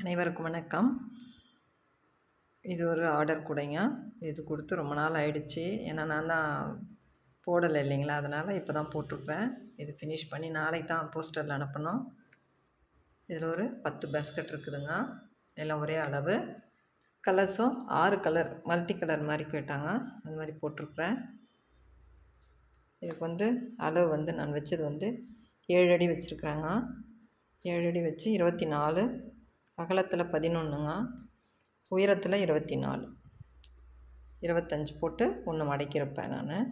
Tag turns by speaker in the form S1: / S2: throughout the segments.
S1: அனைவருக்கும் வணக்கம். இது ஒரு ஆர்டர் கூடங்க. இது கொடுத்து ரொம்ப நாள் ஆயிடுச்சு. ஏன்னா நான் தான் போடலை இல்லைங்களா, அதனால் இப்போ தான் போட்டிருக்கிறேன். இது ஃபினிஷ் பண்ணி நாளைக்கு தான் போஸ்டரில் அனுப்பணும். இதில் ஒரு 10 பேஸ்கெட் இருக்குதுங்க. எல்லாம் ஒரே அளவு. கலர்ஸும் 6 கலர் மல்டி கலர் மாதிரி கேட்டாங்க, அது மாதிரி போட்டிருக்கிறேன். இதுக்கு அளவு நான் வச்சது 7 அடி வச்சுருக்குறேங்க. 7 அடி வச்சு 24, அகலத்தில் 11ங்க, உயரத்தில் 24, 25 போட்டு ஒன்று மடக்கியிருப்பேன் நான்.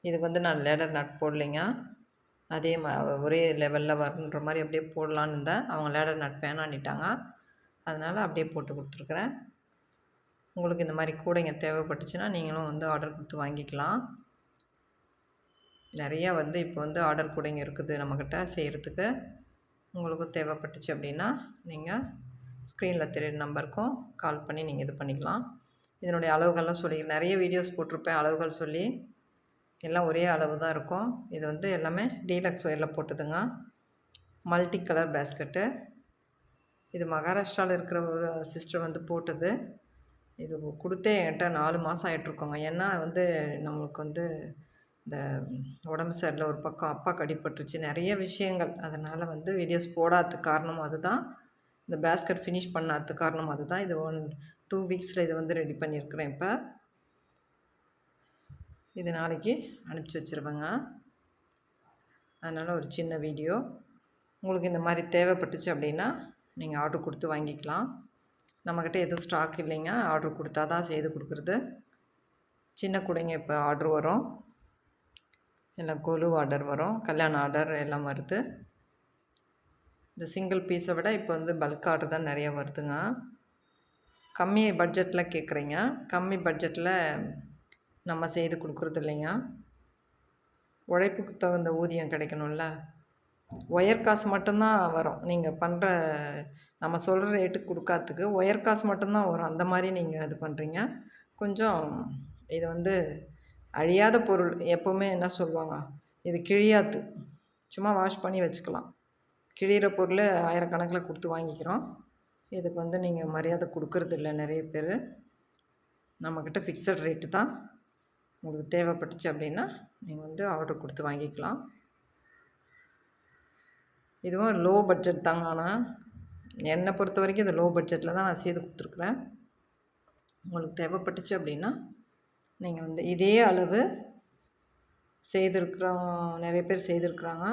S1: இதுக்கு நான் லேடர் நட் போடலைங்க. அதே ஒரே லெவலில் வரணுன்ற மாதிரி அப்படியே போடலான்னு இருந்தேன். அவங்க லேடர் நட் வேணான்னிட்டாங்க. அதனால் அப்படியே போட்டு கொடுத்துருக்குறேன். உங்களுக்கு இந்த மாதிரி கூடைங்க தேவைப்பட்டுச்சுன்னா நீங்களும் ஆர்டர் கொடுத்து வாங்கிக்கலாம். நிறையா இப்போ ஆர்டர் கூடைங்க இருக்குது நம்மக்கிட்ட செய்கிறதுக்கு. உங்களுக்கும் தேவைப்பட்டுச்சு அப்படின்னா நீங்கள் ஸ்க்ரீனில் தெரியுற நம்பருக்கும் கால் பண்ணி நீங்கள் இது பண்ணிக்கலாம். இதனுடைய அளவுகள்லாம் சொல்லி நிறைய வீடியோஸ் போட்டிருப்பேன், அளவுகள் சொல்லி. எல்லாம் ஒரே அளவு தான் இருக்கும். இது எல்லாமே டீலக்ஸ் ஒயரில் போட்டுதுங்க. Multi colour basket. இது மகாராஷ்டிராவில் இருக்கிற ஒரு சிஸ்டர் போட்டது. இது கொடுத்தே என்கிட்ட 4 மாதம் ஆகிட்ருக்கோங்க. ஏன்னா நம்மளுக்கு இந்த உடம்பு சரியில்லை, ஒரு பக்கம் அப்பாவுக்கு அடிபட்டுருச்சு, நிறைய விஷயங்கள். அதனால் வீடியோஸ் போடாததுக்கு காரணமும் அதுதான், இந்த பேஸ்கெட் ஃபினிஷ் பண்ணாததுக்கு காரணம் அதுதான். இது 2 வீக்ஸில் இது ரெடி பண்ணியிருக்கிறேன். இப்போ இது நாளைக்கு அனுப்பிச்சி வச்சுருவேங்க. அதனால் ஒரு சின்ன வீடியோ. உங்களுக்கு இந்த மாதிரி தேவைப்பட்டுச்சு அப்படின்னா நீங்கள் ஆர்டர் கொடுத்து வாங்கிக்கலாம். நம்மக்கிட்ட எதுவும் ஸ்டாக் இல்லைங்க, ஆர்டர் கொடுத்தா தான் செய்து கொடுக்குறது. சின்ன கூடைங்க இப்போ ஆர்டர் வரும், எல்லாம் கொலு ஆர்டர் வரும், கல்யாண ஆர்டர் எல்லாம் வருது. இந்த சிங்கிள் பீஸை விட இப்போ பல்க் ஆர்டர் தான் நிறையா வருதுங்க. கம்மி பட்ஜெட்டில் கேட்குறீங்க. கம்மி பட்ஜெட்டில் நம்ம செய்து கொடுக்குறது இல்லைங்க. உழைப்புக்கு தகுந்த ஊதியம் கிடைக்கணும்ல. ஒயர் காசு மட்டும்தான் வரும். நீங்கள் பண்ணுற நம்ம சொல்கிற ரேட்டுக்கு கொடுக்காததுக்கு ஒயர் காசு மட்டும்தான் வரும். அந்த மாதிரி நீங்கள் இது பண்ணுறீங்க. கொஞ்சம் இது அழியாத பொருள். எப்போவுமே என்ன சொல்லுவாங்க, இது கிழியாது, சும்மா வாஷ் பண்ணி வச்சுக்கலாம். கிழிகிற பொருள் ஆயிரக்கணக்கில் கொடுத்து வாங்கிக்கிறோம். இதுக்கு நீங்கள் மரியாதை கொடுக்கறது இல்லை நிறைய பேர். நம்மக்கிட்ட ஃபிக்ஸட் ரேட்டு தான். உங்களுக்கு தேவைப்பட்டுச்சு அப்படின்னா நீங்கள் ஆர்டர் கொடுத்து வாங்கிக்கலாம். இதுவும் லோ பட்ஜெட் தாங்க. ஆனால் என்னை பொறுத்த வரைக்கும் இது லோ பட்ஜெட்டில் தான் நான் செய்து கொடுத்துருக்குறேன். உங்களுக்கு தேவைப்பட்டுச்சு அப்படின்னா நீங்கள் இதே அளவு செய்திருக்கிறோம். நிறைய பேர் செய்திருக்கிறாங்க.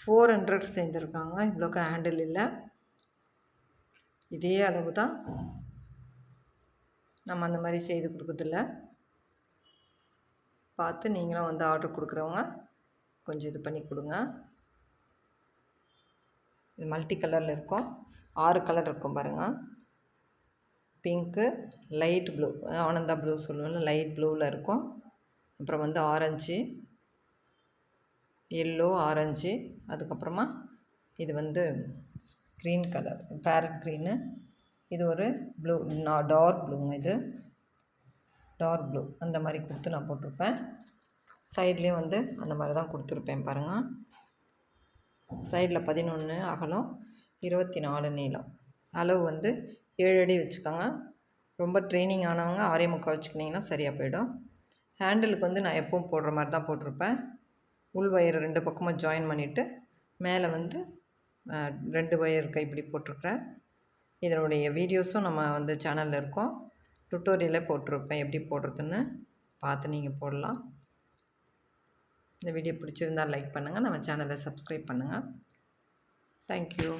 S1: 400 செய்திருக்காங்க. இவ்வளோக்கு ஹேண்டில் இல்லை. இதே அளவு தான். நம்ம அந்த மாதிரி செய்து கொடுக்குறதில்ல. பார்த்து நீங்களும் ஆர்டர் கொடுக்குறவங்க கொஞ்சம் இது பண்ணி கொடுங்க. இது மல்டி கலரில் இருக்கும். 6 கலர் இருக்கும் பாருங்கள். Pink, light blue, Ananda blue சொல்லுவோம்ல, லைட் ப்ளூவில் இருக்கும். அப்புறம் ஆரஞ்சு, எல்லோ, ஆரஞ்சு. அதுக்கப்புறமா இது க்ரீன் கலர், பேரட் க்ரீனு. இது ஒரு ப்ளூ, டார்க் ப்ளூங்க. இது டார்க் ப்ளூ. அந்த மாதிரி கொடுத்து நான் போட்டிருப்பேன். சைட்லேயும் அந்த மாதிரி தான் கொடுத்துருப்பேன் பாருங்கள். சைடில் 11 அகலம், 24 நீளம். அளவு 7 அடி வச்சுக்கோங்க. ரொம்ப ட்ரைனிங் ஆனவங்க 6.25 வச்சுக்கிட்டிங்கன்னா சரியாக போயிடும். ஹேண்டிலுக்கு நான் எப்பவும் போடுற மாதிரி தான் போட்டிருப்பேன். உள் வயர் 2 பக்கமாக ஜாயின் பண்ணிவிட்டு மேலே 2 வயர் கைப்பிடி போட்டிருக்கிறேன். இதனுடைய வீடியோஸும் நம்ம சேனலில் இருக்கும். டுட்டோரியலே போட்டிருப்பேன், எப்படி போடுறதுன்னு பார்த்து நீங்கள் போடலாம். இந்த வீடியோ பிடிச்சிருந்தால் லைக் பண்ணுங்கள், நம்ம சேனலை சப்ஸ்கிரைப் பண்ணுங்கள். தேங்க்யூ.